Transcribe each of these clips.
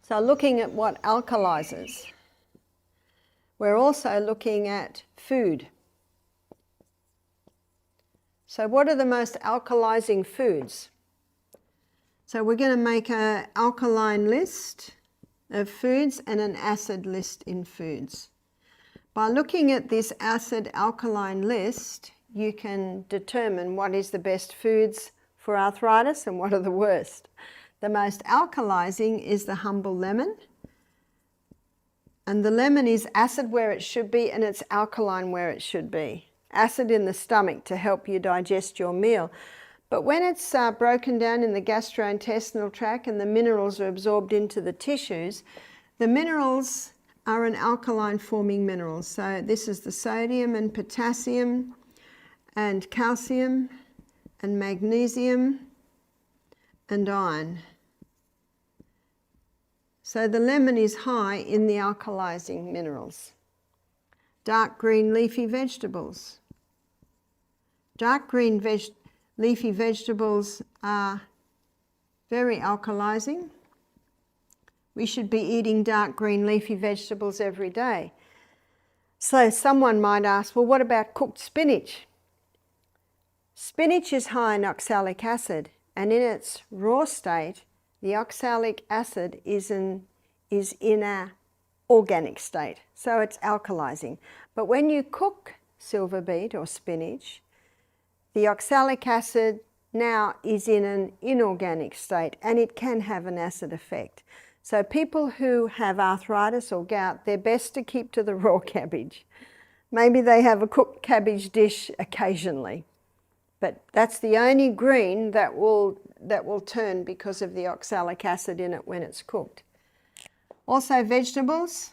So looking at what alkalizes, we're also looking at food. So what are the most alkalizing foods? So we're going to make an alkaline list of foods and an acid list in foods. By looking at this acid alkaline list, you can determine what is the best foods for arthritis and what are the worst. The most alkalizing is the humble lemon. And the lemon is acid where it should be and it's alkaline where it should be. Acid in the stomach to help you digest your meal. But when it's broken down in the gastrointestinal tract and the minerals are absorbed into the tissues, the minerals are an alkaline forming mineral. So this is the sodium and potassium and calcium and magnesium and iron. So the lemon is high in the alkalizing minerals. Dark green leafy vegetables. Dark green leafy vegetables are very alkalizing. We should be eating dark green leafy vegetables every day. So someone might ask, well, what about cooked spinach? Spinach is high in oxalic acid, and in its raw state, the oxalic acid is in an organic state, so it's alkalizing. But when you cook silver beet or spinach, the oxalic acid now is in an inorganic state, and it can have an acid effect. So people who have arthritis or gout, they're best to keep to the raw cabbage. Maybe they have a cooked cabbage dish occasionally, but that's the only green that will turn because of the oxalic acid in it when it's cooked. Also vegetables.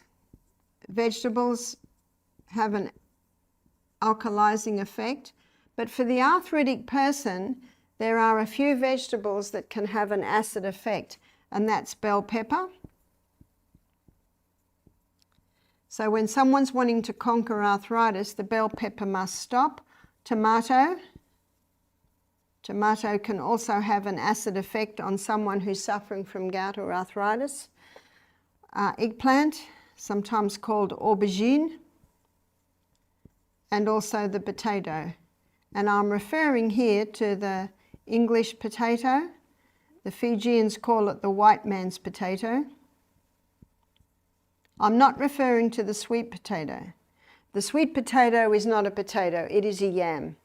Vegetables have an alkalizing effect, but for the arthritic person, there are a few vegetables that can have an acid effect, and that's bell pepper. So when someone's wanting to conquer arthritis, the bell pepper must stop. Tomato. Tomato can also have an acid effect on someone who's suffering from gout or arthritis. Eggplant, sometimes called aubergine, and also the potato. And I'm referring here to the English potato. The Fijians call it the white man's potato. I'm not referring to the sweet potato. The sweet potato is not a potato, it is a yam.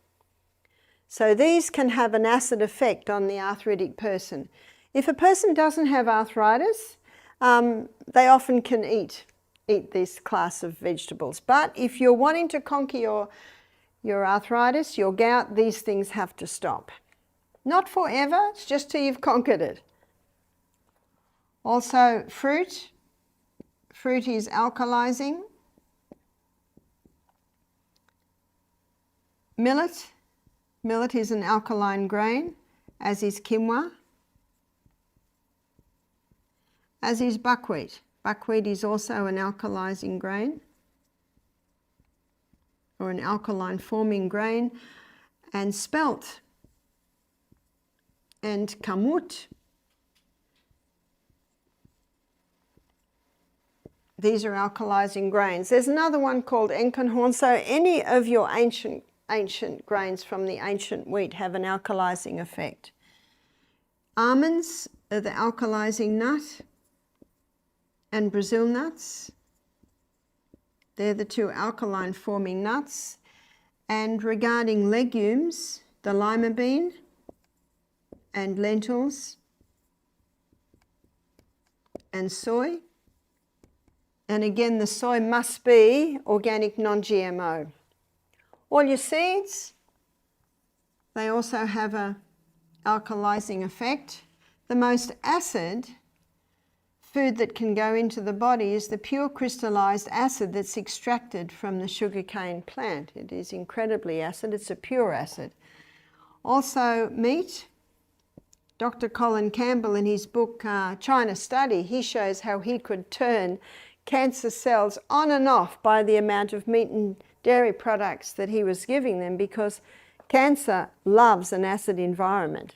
So these can have an acid effect on the arthritic person. If a person doesn't have arthritis, they often can eat this class of vegetables. But if you're wanting to conquer your arthritis, your gout, these things have to stop. Not forever, it's just till you've conquered it. Also fruit. Fruit is alkalizing. Millet. Millet is an alkaline grain, as is quinoa, as is buckwheat. Buckwheat is also an alkalizing grain, or an alkaline forming grain, and spelt and kamut. These are alkalizing grains. There's another one called enkenhorn. So any of your ancient grains from the ancient wheat have an alkalizing effect. Almonds are the alkalizing nut, and Brazil nuts. They're the two alkaline forming nuts. And regarding legumes, the lima bean and lentils and soy. And again, the soy must be organic, non-GMO. All your seeds, they also have an alkalizing effect. The most acid food that can go into the body is the pure crystallized acid that's extracted from the sugarcane plant. It is incredibly acid, it's a pure acid. Also meat. Dr. Colin Campbell, in his book China Study, he shows how he could turn cancer cells on and off by the amount of meat and dairy products that he was giving them, because cancer loves an acid environment.